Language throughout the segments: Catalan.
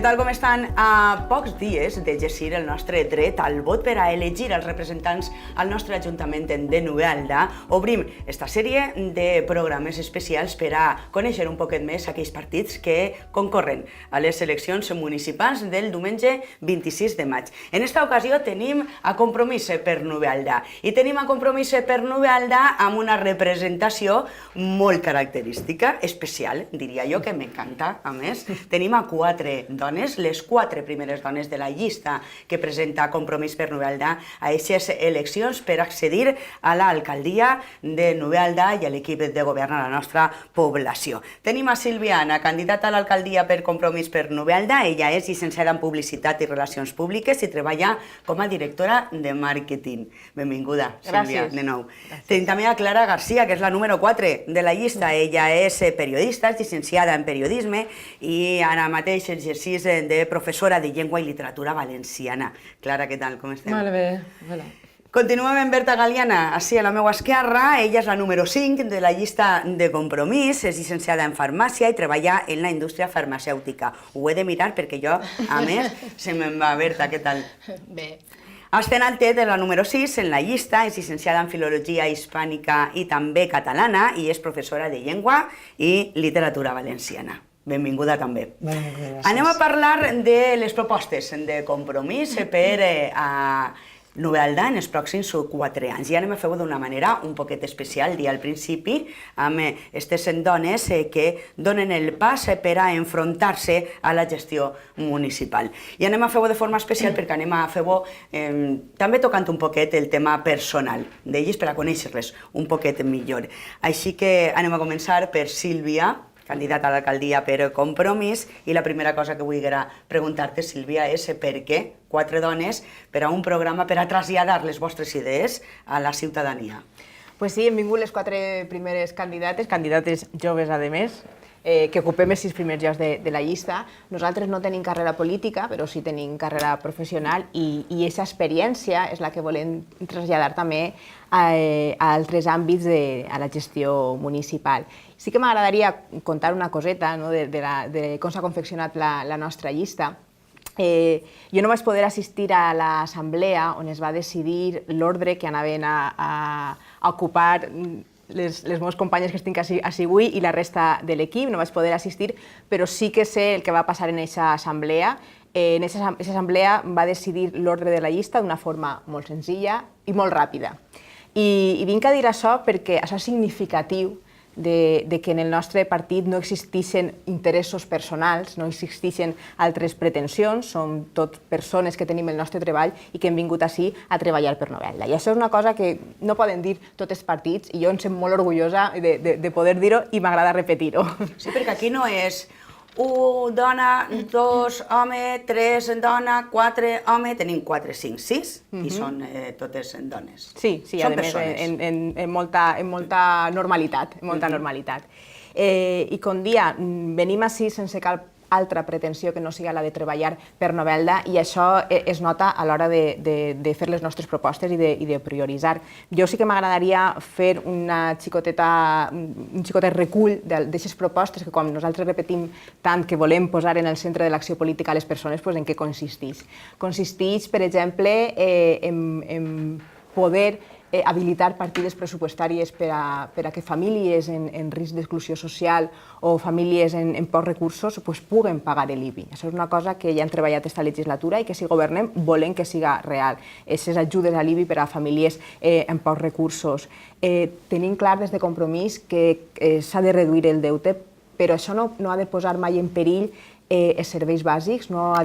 Què tal com estan? A pocs dies d'exercir el nostre dret al vot per a elegir els representants al nostre Ajuntament de Novelda, obrim esta sèrie de programes especials per a conèixer un poquet més aquells partits que concorren a les eleccions municipals del diumenge 26 de maig. En esta ocasió tenim a Compromís per Novelda i tenim a Compromís per Novelda amb una representació molt característica, especial, diria jo, que m'encanta, a més. Tenim a 4 dones, les 4 primeres dones de la llista que presenta Compromís per Novelda a aquestes eleccions per accedir a l'alcaldia de Novelda i a l'equip de govern a la nostra població. Tenim a Sílvia Anna, candidata a l'alcaldia per Compromís per Novelda. Ella és llicenciada en Publicitat i Relacions Públiques i treballa com a directora de màrqueting. Benvinguda, Sílvia, de nou. Tenim també a Clara García, que és la número 4 de la llista. Ella és periodista, és llicenciada en periodisme i ara mateix exerceix de professora de llengua i literatura valenciana. Clara, què tal? Com estem? Molt bé. Hola. Continuem amb Berta Galiana, així a la meva esquerra. Ella és la número 5 de la llista de Compromís, és llicenciada en farmàcia i treballa en la indústria farmacèutica. Ho he de mirar perquè jo, a més, se me'n va. Berta, què tal? Bé. Estén Altet és la número 6 en la llista, és llicenciada en filologia hispànica i també catalana i és professora de llengua i literatura valenciana. Benvinguda també. Gràcies. Anem a parlar de les propostes de Compromís per a Novelda en els pròxims 4 anys. I anem a fer-ho d'una manera un poquet especial, dir al principi, amb aquestes dones que donen el pas per a enfrontar-se a la gestió municipal. I anem a fer-ho de forma especial perquè anem a fer-ho també tocant un poquet el tema personal d'elles per a conèixer-les un poquet millor. Així que anem a començar per Sílvia, candidata a l'alcaldia per Compromís, i la primera cosa que vull preguntar-te, Sílvia, és per què 4 dones per a un programa per a traslladar les vostres idees a la ciutadania? Pues sí, hem vingut les 4 primeres candidates joves a més, que ocupem els 6 primers llocs de la llista. Nosaltres no tenim carrera política, però sí tenim carrera professional i aquesta experiència és la que volem traslladar també a altres àmbits de la gestió municipal. Sí que m'agradaria contar una coseta de com s'ha confeccionat la nostra llista. Jo no vaig poder assistir a l'assemblea on es va decidir l'ordre que anaven a ocupar les meves companyes que estic així avui i la resta de l'equip. No vaig poder assistir, però sí que sé el que va passar en aquesta assemblea. En aquesta assemblea va decidir l'ordre de la llista d'una forma molt senzilla i molt ràpida. I vinc a dir això perquè això és significatiu de que en el nostre partit no existeixen interessos personals, no existeixen altres pretensions, som tot persones que tenim el nostre treball i que hem vingut ací a treballar per Novelda. I això és una cosa que no poden dir tots els partits i jo em sento molt orgullosa de poder dir-ho i m'agrada repetir-ho. Sí, perquè aquí no és 1 dona, 2 home, 3 dona, 4 home, tenim 4, 5, 6 i són totes dones. Sí, a més, en molta normalitat. I com dia, venim ací sense cap altra pretensió que no sigui la de treballar per Novelda i això es nota a l'hora de fer les nostres propostes i de prioritzar. Jo sí que m'agradaria fer un xicotet recull d'aquestes propostes que com nosaltres repetim tant que volem posar en el centre de l'acció política a les persones, en què consisteix? Consisteix, per exemple, en poder habilitar partides pressupostàries per a que famílies en risc d'exclusió social o famílies en pocs recursos puguen pagar l'IBI. Això és una cosa que ja hem treballat aquesta legislatura i que si governem volem que siga real. Aquestes ajudes a l'IBI per a famílies en pocs recursos. Tenim clar des de Compromís que s'ha de reduir el deute, però això no ha de posar mai en perill els serveis bàsics, no ha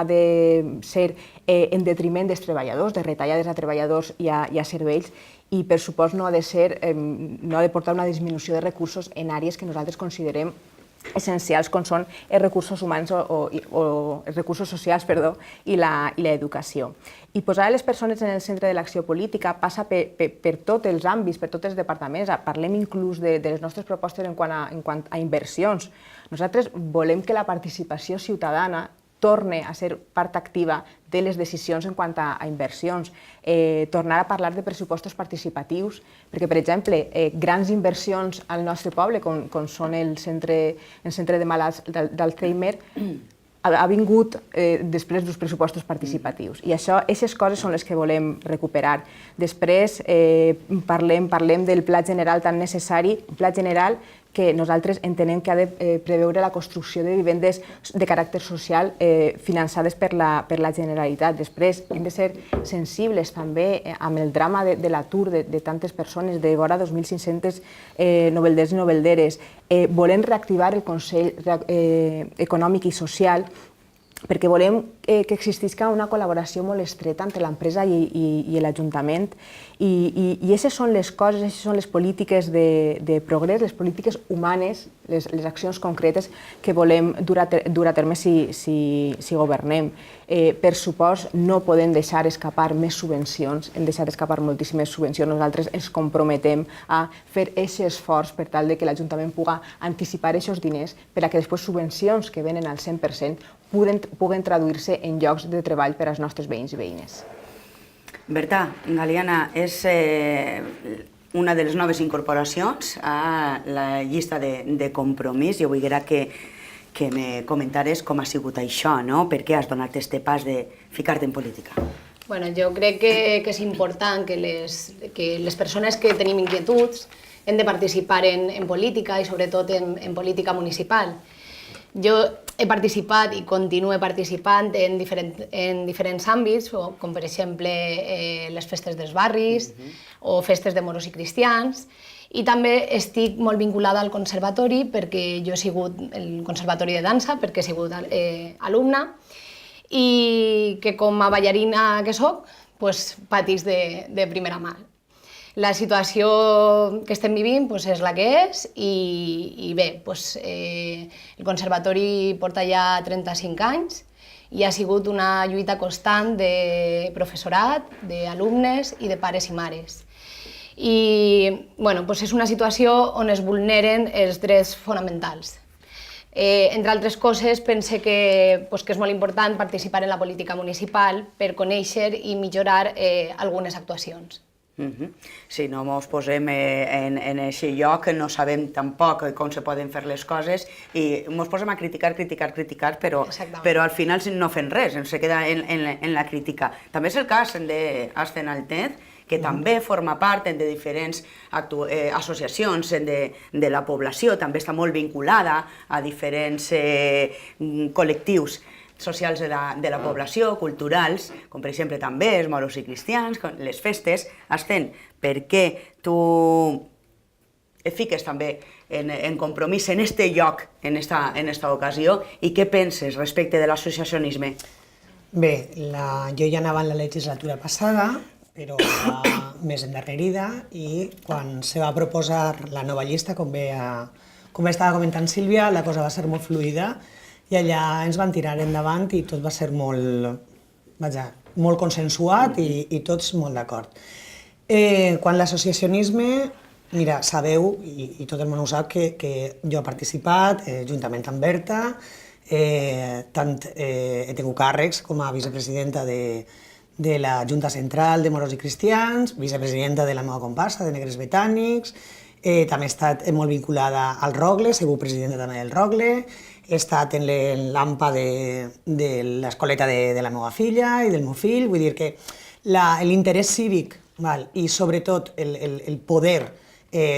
de ser en detriment dels treballadors, de retallades a treballadors i a serveis, i per supost no ha de portar una disminució de recursos en àrees que nosaltres considerem essencials com són els recursos humans o els recursos socials i l'educació. I posar les persones en el centre de l'acció política passa per tots els àmbits, per tots els departaments. Parlem inclús de les nostres propostes en quant a inversions. Nosaltres volem que la participació ciutadana torni a ser part activa de les decisions en quant a inversions, tornar a parlar de pressupostos participatius, perquè, per exemple, grans inversions al nostre poble, com són el centre de malalts d'Alzheimer, ha vingut després dels pressupostos participatius. I aquestes coses són les que volem recuperar. Després parlem del pla general tan necessari, un pla general que nosaltres entenem que ha de preveure la construcció de vivendes de caràcter social finançades per la Generalitat. Després hem de ser sensibles també amb el drama de l'atur de tantes persones, de vora 2.500 novelders i novelderes. Volem reactivar el Consell Econòmic i Social perquè volem que existisca una col·laboració molt estreta entre l'empresa i l'Ajuntament i aquestes són les coses, aquestes són les polítiques de progrés, les polítiques humanes, les accions concretes que volem dur a terme si governem. Per supost, no podem deixar escapar més subvencions, hem deixat escapar moltíssimes subvencions. Nosaltres ens comprometem a fer aquest esforç per tal que l'Ajuntament pugui anticipar aquests diners per a que després subvencions que venen al 100% puguen traduir-se en llocs de treball per als nostres veïns i veïnes. Berta, Galiana és una de les noves incorporacions a la llista de Compromís. Jo vull que me comentares com ha sigut això, no? Per què has donat este pas de ficar-te en política? Bueno, jo crec que és important que les persones que tenim inquietuds hem de participar en política i sobretot en política municipal. Jo he participat i continuo participant en diferents àmbits, com per exemple les festes dels barris o festes de moros i cristians, i també estic molt vinculada al conservatori perquè jo he sigut el conservatori de dansa, perquè he sigut alumna, i que com a ballarina que soc, patís de primera mà. La situació que estem vivint és la que és i bé, el conservatori porta ja 35 anys i ha sigut una lluita constant de professorat, d'alumnes i de pares i mares. I és una situació on es vulneren els drets fonamentals. Entre altres coses, pense que és molt important participar en la política municipal per conèixer i millorar algunes actuacions. Si no ens posem en aquest lloc, no sabem tampoc com se poden fer les coses i ens posem a criticar, però al final no fem res, ens queda en la crítica. També és el cas d'Ascen Altez, que també forma part de diferents associacions de la població, també està molt vinculada a diferents col·lectius socials de la població, culturals, com per exemple també els moros i cristians, les festes. Ascen, per què tu et fiques també en Compromís en aquest lloc, en aquesta ocasió, i què penses respecte de l'associacionisme? Bé, jo ja anava en la legislatura passada, però més endarrerida, i quan se va proposar la nova llista, com estava comentant Sílvia, la cosa va ser molt fluida i allà ens van tirar endavant i tot va ser molt consensuat i tots molt d'acord. Quan l'associacionisme, mira, sabeu, i tot el món ho sap, que jo he participat juntament amb Berta, tant he tingut càrrecs com a vicepresidenta de la Junta Central de Moros i Cristians, vicepresidenta de la meva comparsa, de Negres Betànics, també he estat molt vinculada al Rogle, he sigut presidenta també del Rogle, he estat en l'AMPA de l'escoleta de la meva filla i del meu fill, vull dir que l'interès cívic i sobretot el poder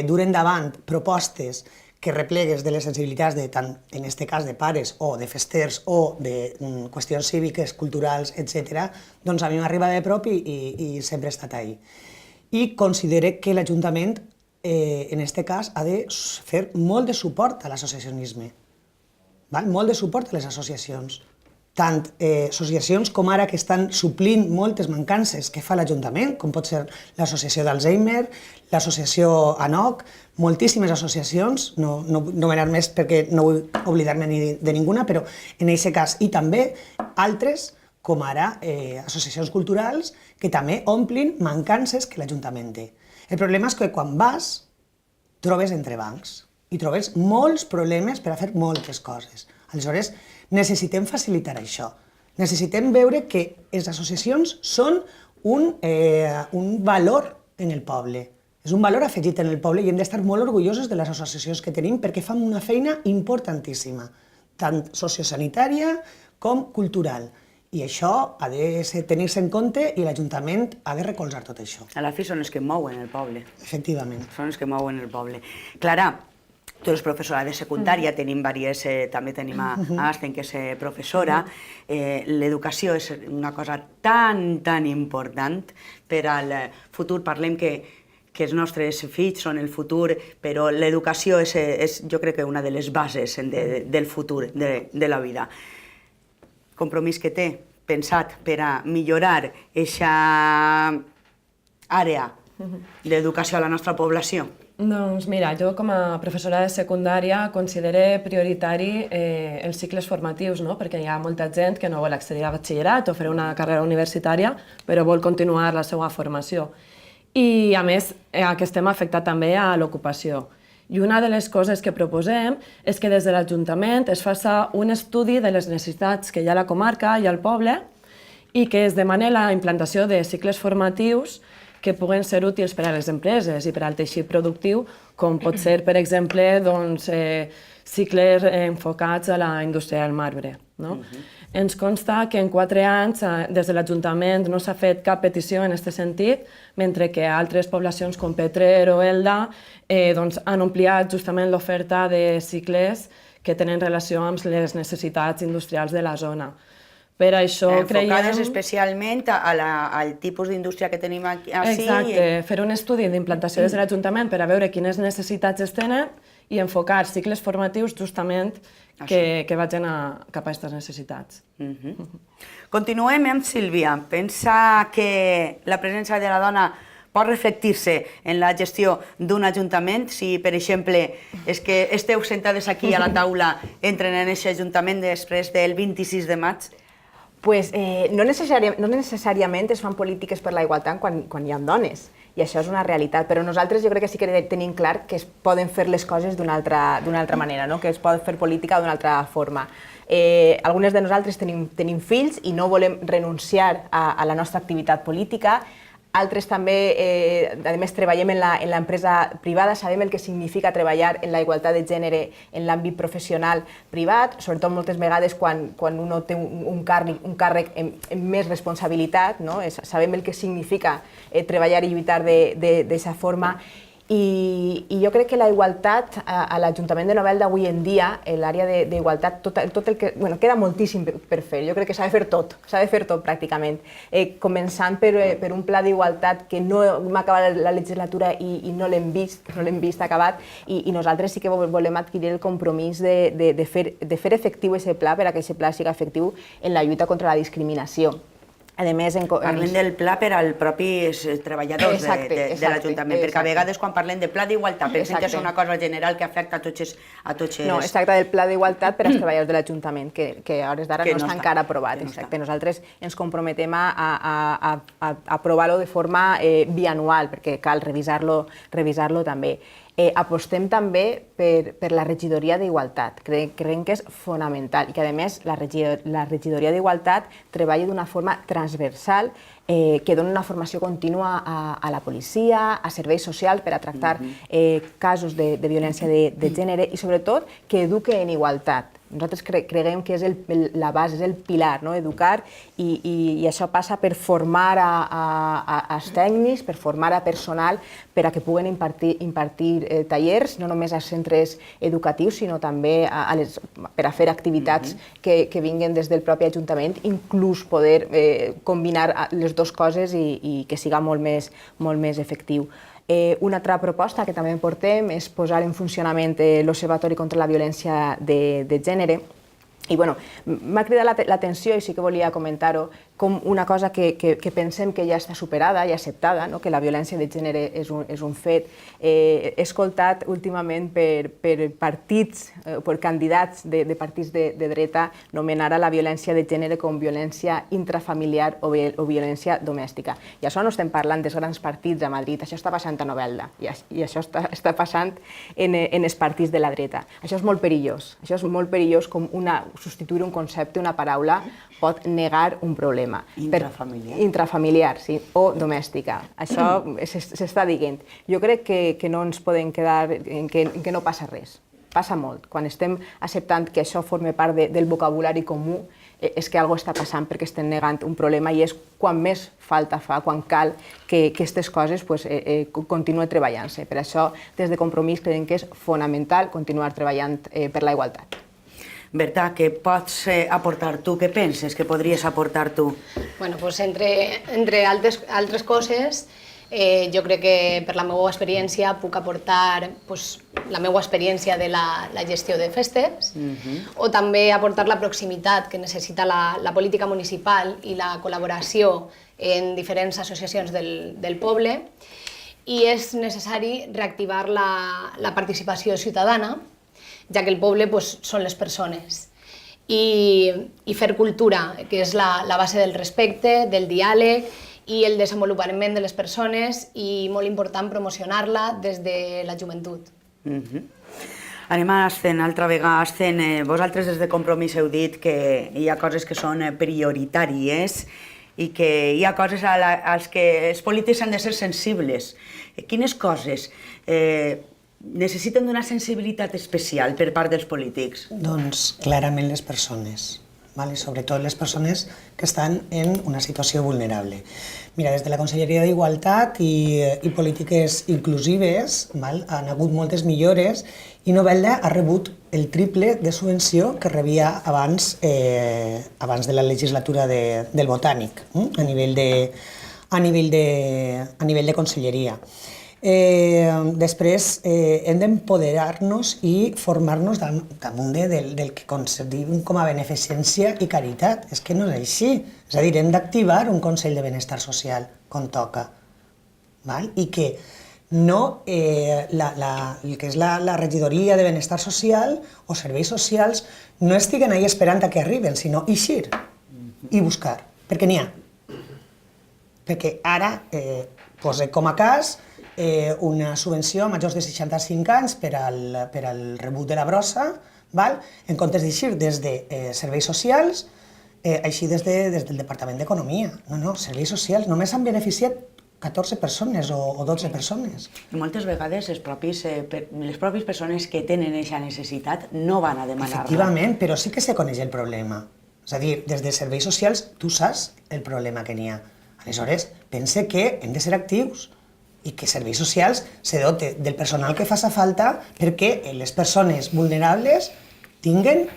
dur endavant propostes que replegues de les sensibilitats de tant, en aquest cas, de pares o de festers o de qüestions cíviques, culturals, etc., doncs a mi m'arriba de prop i sempre he estat ahí. I considero que l'Ajuntament, en aquest cas, ha de fer molt de suport a l'associacionisme, molt de suport a les associacions, tant associacions com ara que estan suplint moltes mancances que fa l'Ajuntament, com pot ser l'associació d'Alzheimer, l'associació ANOC, moltíssimes associacions, no vull anar més perquè no vull oblidar-me de ninguna, però en aquest cas, i també altres, com ara associacions culturals, que també omplin mancances que l'Ajuntament té. El problema és que quan vas, trobes entrebancs i trobes molts problemes per a fer moltes coses. Aleshores, necessitem facilitar això. Necessitem veure que les associacions són un valor en el poble. És un valor afegit en el poble i hem d'estar molt orgullosos de les associacions que tenim perquè fan una feina importantíssima, tant sociosanitària com cultural. I això ha de tenir-se en compte i l'Ajuntament ha de recolzar tot això. A la fi són els que mouen el poble. Efectivament. Són els que mouen el poble. Clara, tu eres professora de secundària, també tenim a Asten, que és professora. L'educació és una cosa tan important per al futur. Parlem que els nostres fills són el futur, però l'educació és, jo crec que una de les bases del futur de la vida. Compromís que té pensat per a millorar aquesta àrea d'educació a la nostra població? Doncs mira, jo com a professora de secundària considero prioritari els cicles formatius, perquè hi ha molta gent que no vol accedir a batxillerat o fer una carrera universitària, però vol continuar la seva formació. I a més, aquest tema afecta també a l'ocupació. I una de les coses que proposem és que des de l'Ajuntament es faci un estudi de les necessitats que hi ha a la comarca i al poble i que es demani la implantació de cicles formatius que puguen ser útils per a les empreses i per al teixit productiu, com pot ser, per exemple, cicles enfocats a la indústria del marbre. Ens consta que en 4 anys des de l'Ajuntament no s'ha fet cap petició en aquest sentit, mentre que altres poblacions com Petrer o Elda han ampliat justament l'oferta de cicles que tenen relació amb les necessitats industrials de la zona. Per això creiem... Enfocades especialment al tipus d'indústria que tenim aquí. Exacte, fer un estudi d'implantació des de l'Ajuntament per a veure quines necessitats es tenen i enfocar cicles formatius justament que vagin cap a aquestes necessitats. Continuem amb Sílvia. Pensa que la presència de la dona pot reflectir-se en la gestió d'un ajuntament? Si, per exemple, és que esteu sentades aquí a la taula, entren en aquest ajuntament després del 26 de maig? Pues, no necessàriament es fan polítiques per la igualtat quan hi ha dones, i això és una realitat, però nosaltres jo crec que sí que tenim clar que es poden fer les coses d'una altra manera, que es pot fer política d'una altra forma. Algunes de nosaltres tenim fills i no volem renunciar a la nostra activitat política. Altres també, a més, treballem en l'empresa privada, sabem el que significa treballar en la igualtat de gènere en l'àmbit professional privat, sobretot moltes vegades quan un té un càrrec amb més responsabilitat, sabem el que significa treballar i lluitar d'aquesta forma. I jo crec que la igualtat a l'Ajuntament de Novelda avui en dia, l'àrea d'igualtat, tot el que... queda moltíssim per fer, jo crec que s'ha de fer tot pràcticament. Començant per un pla d'igualtat que no hem acabat la legislatura i no l'hem vist acabat, i nosaltres sí que volem adquirir el compromís de fer efectiu aquest pla per a que aquest pla sigui efectiu en la lluita contra la discriminació. Parlem del pla per als propis treballadors de l'Ajuntament, perquè a vegades quan parlem de pla d'igualtat pensem que és una cosa general que afecta a tots els... No, es tracta del pla d'igualtat per als treballadors de l'Ajuntament, que a hores d'ara no està encara aprovat. Nosaltres ens comprometem a aprovar-lo de forma bianual, perquè cal revisar-lo també. Apostem també per la regidoria d'Igualtat. Creiem que és fonamental i que, a més, la regidoria d'Igualtat treballa d'una forma transversal que dona una formació contínua a la policia, a serveis socials per a tractar casos de violència de gènere i, sobretot, que eduque en igualtat. Nosaltres creiem que és la base, és el pilar, educar, i això passa per formar als tècnics, per formar a personal per a que puguen impartir tallers, no només als centres educatius, sinó també per a fer activitats que vinguin des del propi Ajuntament, inclús poder combinar les dues coses i que siga molt més efectiu. Una altra proposta que també portem és posar en funcionament l'Observatori contra la Violència de Gènere. I m'ha cridat l'atenció, i sí que volia comentar-ho, com una cosa que pensem que ja està superada i acceptada, que la violència de gènere és un fet. He escoltat últimament per partits, per candidats de partits de dreta, nomenar la violència de gènere com violència intrafamiliar o violència domèstica. I això no estem parlant dels grans partits a Madrid, això està passant a Novelda, i això està passant en els partits de la dreta. Això és molt perillós, com substituir un concepte, una paraula, pot negar un problema. Intrafamiliar. Intrafamiliar, sí, o domèstica. Això s'està dient. Jo crec que no ens podem quedar en que no passa res. Passa molt. Quan estem acceptant que això forma part del vocabulari comú, és que alguna cosa està passant perquè estem negant un problema i és quan més falta fa, quan cal que aquestes coses continuen treballant-se. Per això, des de Compromís, creiem que és fonamental continuar treballant per la igualtat. Berta, què pots aportar tu? Què penses que podries aportar tu? Bueno, pues entre altres coses, jo crec que per la meva experiència puc aportar la meva experiència de la gestió de festes o també aportar la proximitat que necessita la política municipal i la col·laboració en diferents associacions del poble, i és necessari reactivar la participació ciutadana, ja que el poble són les persones, i fer cultura, que és la base del respecte, del diàleg i el desenvolupament de les persones, i molt important promocionar-la des de la joventut. Anem a Ascen, altra vegada. Ascen, vosaltres des de Compromís heu dit que hi ha coses que són prioritàries i que hi ha coses a les que els polítics han de ser sensibles. Quines coses necessiten d'una sensibilitat especial per part dels polítics? Doncs clarament les persones, sobretot les persones que estan en una situació vulnerable. Mira, des de la Conselleria d'Igualtat i Polítiques Inclusives han hagut moltes millores i Novelda ha rebut el triple de subvenció que rebia abans de la legislatura del Botànic, a nivell de Conselleria. Després hem d'empoderar-nos i formar-nos damunt del que concebim com a beneficència i caritat. És que no és així. És a dir, hem d'activar un Consell de Benestar Social quan toca. I que no el que és la regidoria de Benestar Social o serveis socials no estiguen ahí esperant a que arriben, sinó eixir i buscar, perquè n'hi ha. Perquè ara, posem com a cas, una subvenció a majors de 65 anys per al rebut de la brossa, en comptes d'eixir des de serveis socials, així des del Departament d'Economia. No, serveis socials, només han beneficiat 14 persones o 12 persones. I moltes vegades les pròpies persones que tenen aquesta necessitat no van a demanar-la. Efectivament, però sí que se coneix el problema. És a dir, des de serveis socials tu saps el problema que n'hi ha. Aleshores, pense que hem de ser actius i que serveis socials se dote del personal que faci falta perquè les persones vulnerables tinguen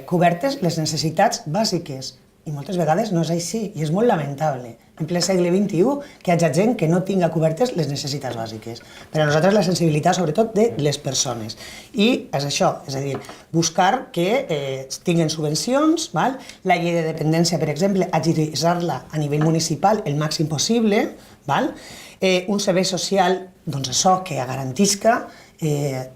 cobertes les necessitats bàsiques. I moltes vegades no és així, i és molt lamentable, en ple segle XXI, que hi hagi gent que no tinga cobertes les necessitats bàsiques. Per a nosaltres la sensibilitat, sobretot, de les persones. I és això, és a dir, buscar que tinguin subvencions, la llei de dependència, per exemple, agilitzar-la a nivell municipal el màxim possible, un servei social, doncs això, que garantisca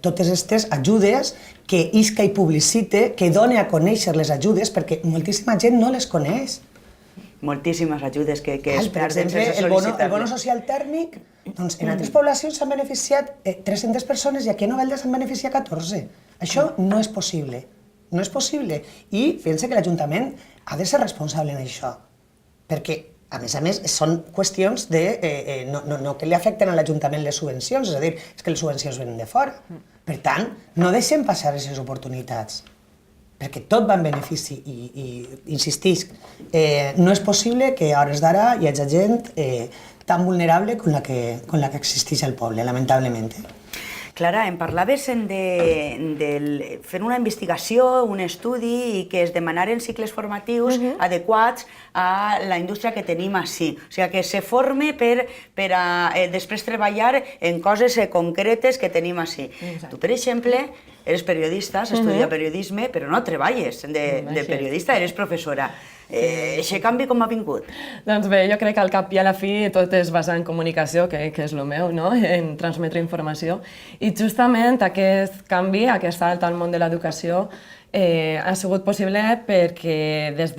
totes aquestes ajudes, que isca i publicite, que doni a conèixer les ajudes, perquè moltíssima gent no les coneix. Moltíssimes ajudes que es perden sense el sol·licitar-les. bono social tèrmic, doncs en altres poblacions s'han beneficiat 300 persones i aquí a Novelda s'han beneficiat 14. Això no és possible. No és possible. I pensa que l'Ajuntament ha de ser responsable en això. Perquè, a més, són qüestions no que li afecten a l'Ajuntament les subvencions, és a dir, és que les subvencions venen de fora. Per tant, no deixem passar aquestes oportunitats, perquè tot va en benefici i insistisc, no és possible que a hores d'ara hi hagi gent tan vulnerable com la que existeix al poble, lamentablement. Clara, em parlaves de fer una investigació, un estudi i que es demanaren cicles formatius adequats a la indústria que tenim ací. O sigui, que se forme per a després treballar en coses concretes que tenim ací. Tu, per exemple, eres periodista, has estudiat periodisme, però no treballes de periodista, eres professora. Aquest canvi com ha vingut? Doncs bé, jo crec que al cap i a la fi tot es basa en comunicació, que és el meu, en transmetre informació. I justament aquest canvi, aquest salt al món de l'educació, ha sigut possible perquè des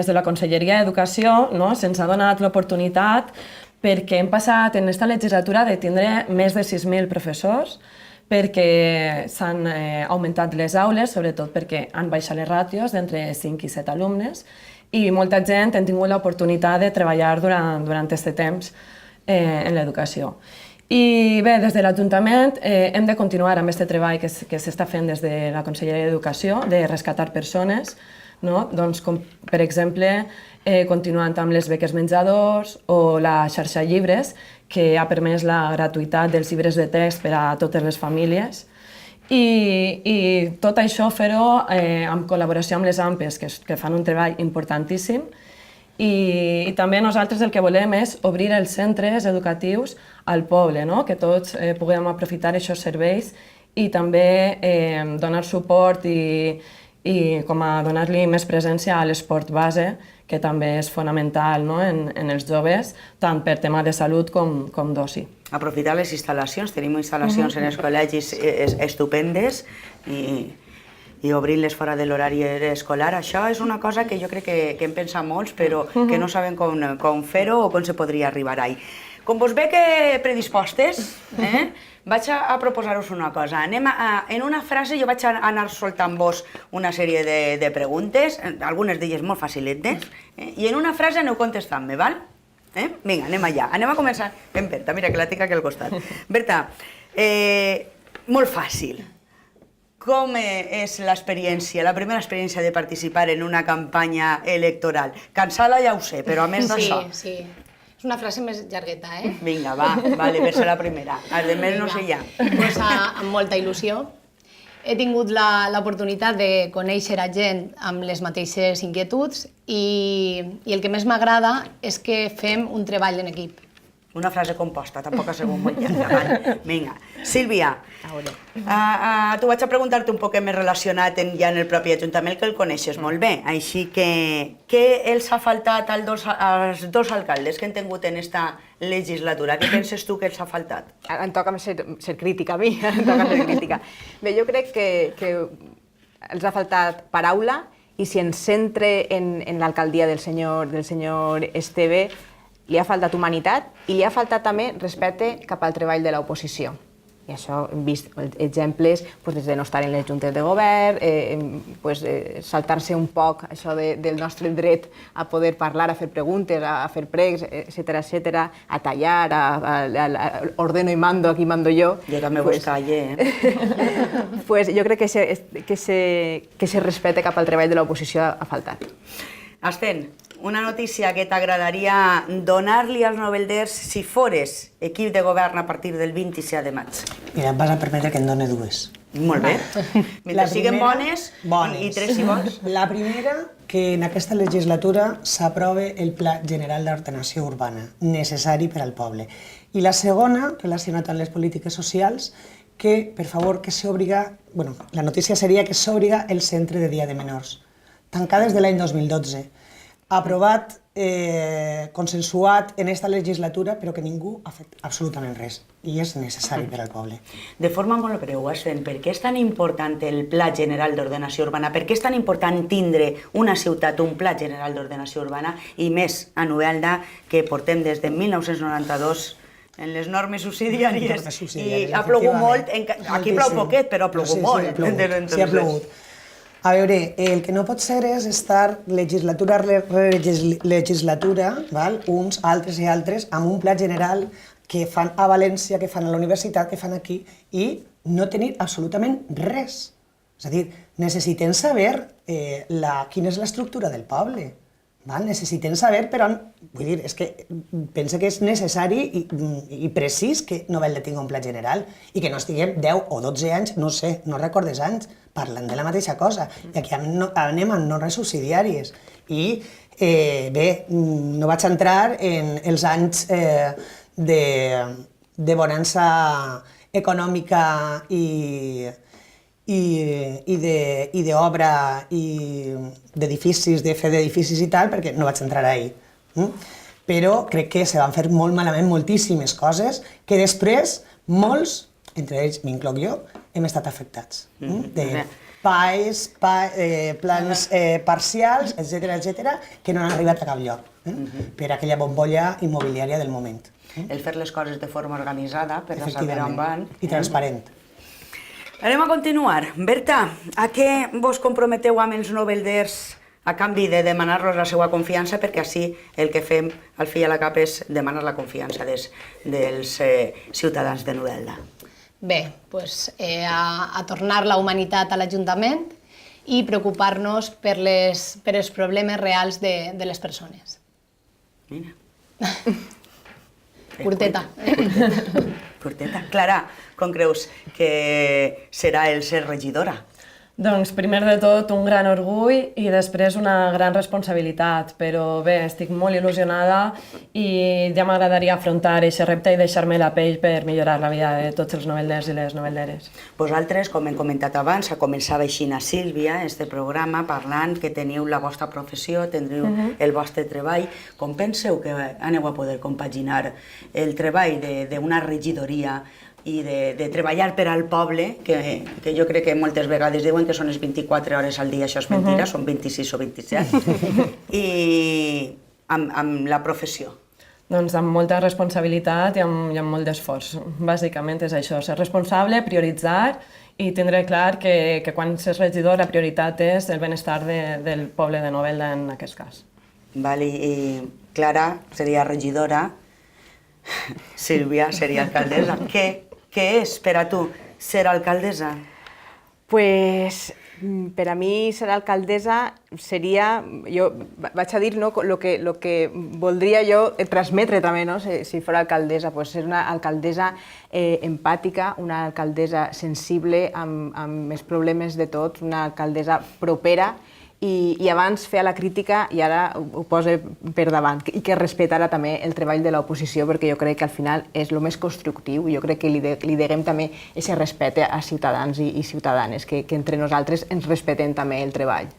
de la Conselleria d'Educació se'ns ha donat l'oportunitat perquè hem passat en aquesta legislatura de tindre més de 6.000 professors, perquè s'han augmentat les aules, sobretot perquè han baixat les ràtios d'entre 5 i 7 alumnes, i molta gent ha tingut l'oportunitat de treballar durant aquest temps en l'educació. I bé, des de l'Ajuntament hem de continuar amb aquest treball que s'està fent des de la Conselleria d'Educació, de rescatar persones, no? Doncs, com, per exemple, continuant amb les beques menjadors o la xarxa llibres, que ha permès la gratuïtat dels llibres de text per a totes les famílies. I tot això fer-ho en col·laboració amb les AMPEs, que fan un treball importantíssim. I també nosaltres el que volem és obrir els centres educatius al poble, no? Que tots puguem aprofitar aquests serveis i també donar suport i com a donar-li més presència a l'esport base, que també és fonamental, no? en els joves, tant per tema de salut com d'oci. Aprofitar les instal·lacions, tenim instal·lacions en els col·legis estupendes i obrir-les fora de l'horari escolar. Això és una cosa que jo crec que en pensen molts, però que no saben com fer-ho o com se podria arribar ahí. Com vos veig predispostes, vaig a proposar-vos una cosa. En una frase jo vaig anar soltant-vos una sèrie de preguntes, algunes d'elles molt faciletes, i en una frase aneu contestant-me, val? Vinga, anem allà. Anem a començar amb Berta, mira que la tinc aquí al costat. Berta, molt fàcil. Com és l'experiència, la primera experiència de participar en una campanya electoral? Cansada ja ho sé, però a més d'això... Sí, sí. És una frase més llargueta, eh? Vinga, va, vale, per ser la primera. A més no sé ja. Pues amb molta il·lusió. He tingut l'oportunitat de conèixer a gent amb les mateixes inquietuds i el que més m'agrada és que fem un treball en equip. Una frase composta, tampoc ha sigut molt llarga. Vinga. Sílvia, tu vaig a preguntar-te un poc més relacionat ja en el propi Ajuntament, que el coneixes molt bé. Així que, què els ha faltat als dos alcaldes que han tingut en esta legislatura? Què penses tu que els ha faltat? Em toca ser crítica a mi, em toca ser crítica. Bé, jo crec que els ha faltat paraula i si ens centre en l'alcaldia del senyor Esteve, li ha faltat humanitat i li ha faltat també respecte cap al treball de l'oposició. I això hem vist exemples des de no estar en les juntes de govern, saltar-se un poc això del nostre dret a poder parlar, a fer preguntes, a fer pregs, etcètera, a tallar, a ordeno i mando, aquí mando yo. Jo també vos calle, Jo crec que se respecte cap al treball de l'oposició ha faltat. Asten, una notícia que t'agradaria donar-li als novelders si fores equip de govern a partir del 27 de maig? Mira, em vas a permetre que en doni dues. Molt bé. Mentre siguin bones i tres si vols. La primera, que en aquesta legislatura s'aprove el Pla General d'Ordenació Urbana, necessari per al poble. I la segona, relacionada amb les polítiques socials, que, per favor, que s'obliga... Bueno, la notícia seria que s'obliga el centre de dia de menors, tancat des de l'any 2012. Aprovat, consensuat en esta legislatura, però que ningú ha fet absolutament res. I és necessari per al poble. De forma molt breu, Asten, per què és tan important el Pla General d'Ordenació Urbana? Per què és tan important tindre una ciutat, un Pla General d'Ordenació Urbana, i més a Novelda, que portem des de 1992 en les normes subsidiàries, i ha plogut molt, aquí plou poquet, però ha plogut molt. Sí, ha plogut. A veure, el que no pot ser és estar legislatura rere legislatura, uns, altres i altres, amb un pla general que fan a València, que fan a la universitat, que fan aquí, i no tenir absolutament res. És a dir, necessitem saber quina és l'estructura del poble. Necessitem saber per on... Vull dir, és que penso que és necessari i precís que Novelda tingui un pla general i que no estiguem 10 o 12 anys, no sé, no recordes anys, parlant de la mateixa cosa. I aquí anem amb normes subsidiàries. I bé, no vaig entrar en els anys de bonança econòmica i d'obra i d'edificis, de fer d'edificis i tal, perquè no vaig entrar ahí. Però crec que se van fer molt malament moltíssimes coses que després molts, entre ells m'incloc jo, hem estat afectats. De PAEs, plans parcials, etcètera, que no han arribat a cap lloc per aquella bombolla immobiliària del moment. El fer les coses de forma organitzada per saber on van. I transparent. Anem a continuar. Berta, a què vos comprometeu amb els novelders a canvi de demanar-los la seva confiança, perquè així el que fem al fi i a la cap és demanar la confiança dels ciutadans de Novelda. Bé, doncs, a tornar la humanitat a l'Ajuntament i preocupar-nos per els problemes reals de les persones. Mira. Curteta. Curteta. Clara, com creus que serà el ser regidora? Doncs, primer de tot, un gran orgull i després una gran responsabilitat, però bé, estic molt il·lusionada i ja m'agradaria afrontar aquest repte i deixar-me la pell per millorar la vida de tots els novelders i les novelderes. Vosaltres, com hem comentat abans, començava així a Sílvia, este programa, parlant que teniu la vostra professió, tindreu el vostre treball. Com penseu que aneu a poder compaginar el treball d'una regidoria i de treballar per al poble, que jo crec que moltes vegades diuen que són les 24 hores al dia, això és mentira, són 26 o 27, i amb la professió? Doncs amb molta responsabilitat i amb molt d'esforç. Bàsicament és això, ser responsable, prioritzar i tindre clar que quan s'és regidor la prioritat és el benestar del poble de Novelda en aquest cas. I Clara seria regidora, Sílvia seria alcaldessa. Què és per a tu ser alcaldessa? Pues per a mi ser alcaldessa seria, jo vaig a dir lo que voldria jo transmetre també, si fos alcaldessa, ser una alcaldessa empàtica, una alcaldessa sensible amb els problemes de tots, una alcaldessa propera, i abans feia la crítica i ara ho posa per davant, i que respetara també el treball de l'oposició, perquè jo crec que al final és el més constructiu, i jo crec que li deguem també aquest respecte a ciutadans i ciutadanes, que entre nosaltres ens respetem també el treball.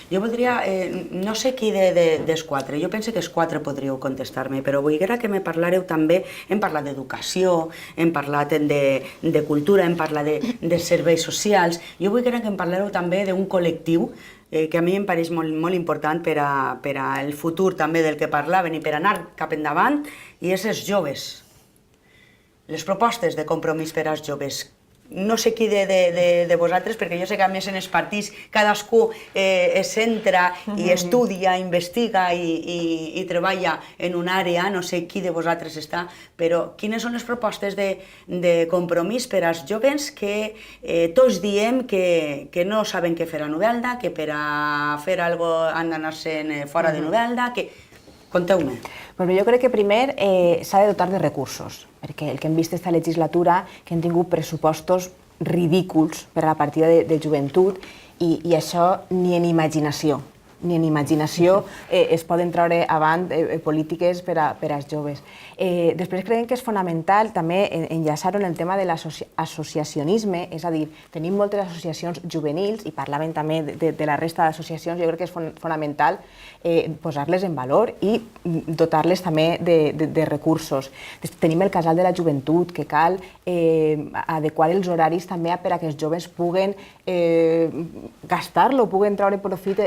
Jo voldria, no sé qui dels quatre, jo penso que els quatre podríeu contestar-me, però voldria que me parlareu també, hem parlat d'educació, hem parlat de cultura, hem parlat de serveis socials, jo voldria que em parlareu també d'un col·lectiu que a mi em pareix molt important per al futur també del que parlaven i per anar cap endavant, i és els joves. Les propostes de compromís per als joves. No sé qui de vosaltres, perquè jo sé que a més en els partits cadascú es centra i estudia, investiga i treballa en una àrea, no sé qui de vosaltres està, però quines són les propostes de compromís per als joves que tots diem que no saben què fer a Novelda, que per a fer alguna cosa han d'anar-se'n fora de Novelda, que... Conteu-me. Jo crec que primer s'ha de dotar de recursos, perquè el que hem vist aquesta legislatura que hem tingut pressupostos ridículs per a la partida de joventut i això ni en imaginació. Ni en imaginació es poden treure avant polítiques per als joves. Després creiem que és fonamental també enllaçar-ho en el tema de l'associacionisme, és a dir, tenim moltes associacions juvenils i parlaven també de la resta d'associacions, jo crec que és fonamental posar-les en valor i dotar-les també de recursos. Tenim el casal de la joventut, que cal adequar els horaris també per a que els joves puguen gastar-lo, puguen treure profit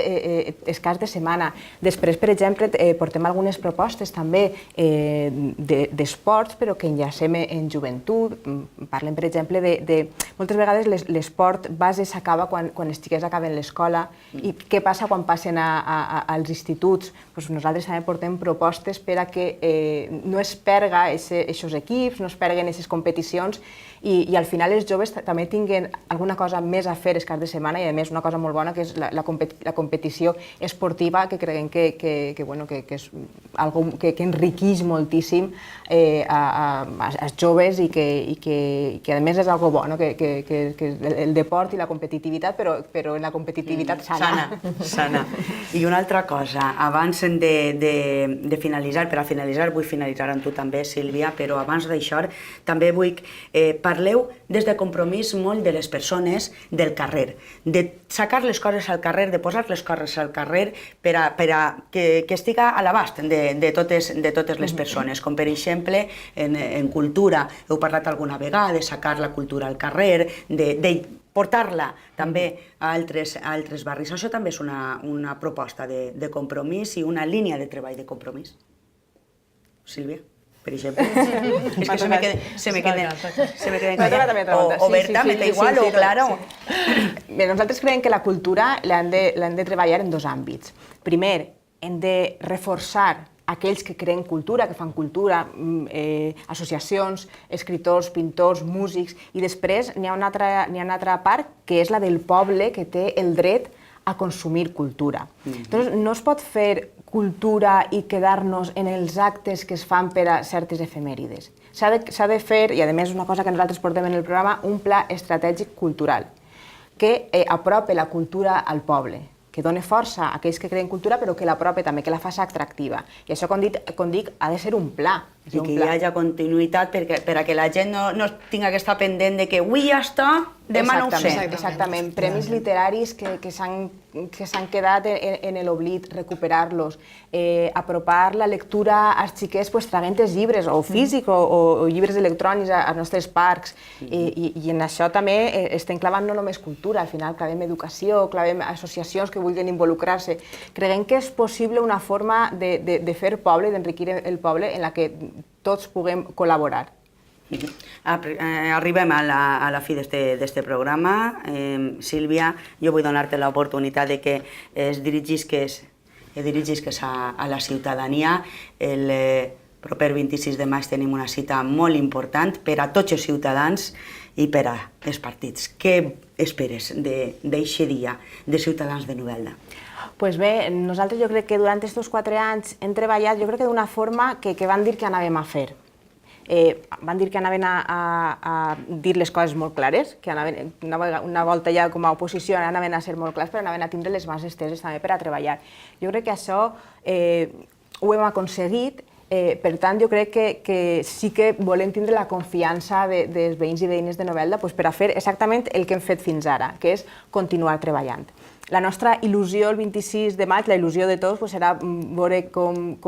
escàs de setmana. Després, per exemple, portem algunes propostes també d'esports, però que enllacem en joventut. Parlem, per exemple, de... Moltes vegades l'esport base s'acaba quan els xiquets acaben l'escola, i què passa quan passen als instituts? Nosaltres també portem propostes per a que no es perga aquests equips, no es perguen aquestes competicions, i al final els joves també tinguin alguna cosa més a fer escàs de setmana, i a més una cosa molt bona, que és la competició esportiva, que creiem que és algo que enriqueix moltíssim als joves i que a més és algo bo, que el deport i la competitivitat, però en la competitivitat sana. Sana. I una altra cosa, abans de finalitzar, per a finalitzar, vull finalitzar amb tu també, Sílvia, però abans d'això també vull parleu des de compromís molt de les persones del carrer, de sacar les coses al carrer, de posar les coses al carrer per a que estiga a l'abast de totes les persones, com per exemple en cultura, heu parlat alguna vegada de sacar la cultura al carrer, de portar-la també a altres barris. Això també és una proposta de compromís i una línia de treball de compromís. Sílvia, per exemple. És que se me queden o Berta, me da igual, o Clara. Bé, nosaltres creiem que la cultura l'hem de treballar en dos àmbits. Primer, hem de reforçar aquells que creen cultura, que fan cultura, associacions, escriptors, pintors, músics, i després n'hi ha una altra part que és la del poble que té el dret a consumir cultura. Llavors, no es pot fer cultura i quedar-nos en els actes que es fan per a certes efemèrides. S'ha de fer, i a més és una cosa que nosaltres portem en el programa, un pla estratègic cultural que apropi la cultura al poble, que doni força a aquells que creen cultura, però que l'apropi també, que la faci atractiva. I això, com dic, ha de ser un pla. I que hi hagi continuïtat per a que la gent no tinga que estar pendent de que avui ja està, demà no ho sé. Exactament. Premis literaris que s'han quedat en l'oblit, recuperar-los, apropar la lectura als xiquets traient els llibres, o físics o llibres electrònics als nostres parcs, i en això també estem clavant no només cultura, al final clavem educació, clavem associacions que vulguin involucrar-se. Creiem que és possible una forma de fer poble, d'enriquir el poble, en la que tots puguem col·laborar. Arribem a la fi d'este programa. Sílvia, jo vull donar-te l'oportunitat de que es dirigisques a la ciutadania. El proper 26 de maig tenim una cita molt important per a tots els ciutadans i per als partits. Què esperes d'eixe dia de Ciutadans de Novelda? Doncs bé, nosaltres jo crec que durant aquests 4 anys hem treballat, jo crec que d'una forma que van dir que anàvem a fer. Van dir que anaven a dir les coses molt clares, que una volta ja com a oposició anaven a ser molt clars, però anaven a tindre les mans esteses també per a treballar. Jo crec que això ho hem aconseguit. Per tant, jo crec que sí que volem tindre la confiança dels veïns i veïnes de Novelda per a fer exactament el que hem fet fins ara, que és continuar treballant. La nostra il·lusió el 26 de maig, la il·lusió de tots, serà veure com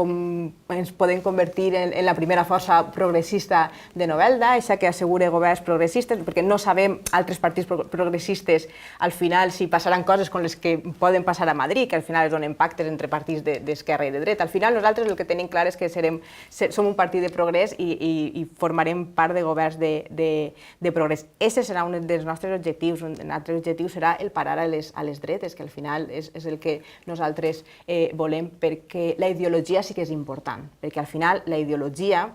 ens podem convertir en la primera força progressista de Novelda, això que assegura governs progressistes, perquè no sabem altres partits progressistes al final si passaran coses com les que poden passar a Madrid, que al final es donen pactes entre partits d'esquerra i de dreta. Al final nosaltres el que tenim clar és que som un partit de progrés i formarem part de governs de progrés. Aquest serà un dels nostres objectius. Un altre objectiu serà el parar a les dretes, que al final és el que nosaltres volem, perquè la ideologia sí que és important, perquè al final la ideologia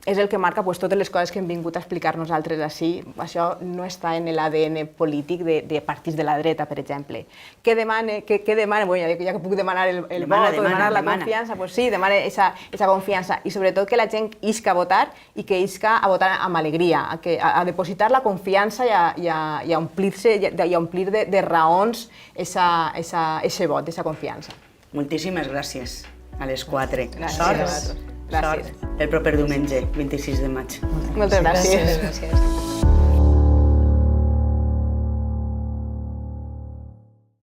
és el que marca totes les coses que hem vingut a explicar nosaltres així. Això no està en l'ADN polític de partits de la dreta, per exemple. Què demana? Ja que puc demanar el vot o demanar la confiança, doncs sí, demana aquesta confiança, i sobretot que la gent isca a votar i que isca a votar amb alegria, a depositar la confiança i a omplir de raons aquest vot, aquesta confiança. Moltíssimes gràcies a les 4. Gràcies. Sort el proper diumenge, 26 de maig. Moltes gràcies. Gràcies.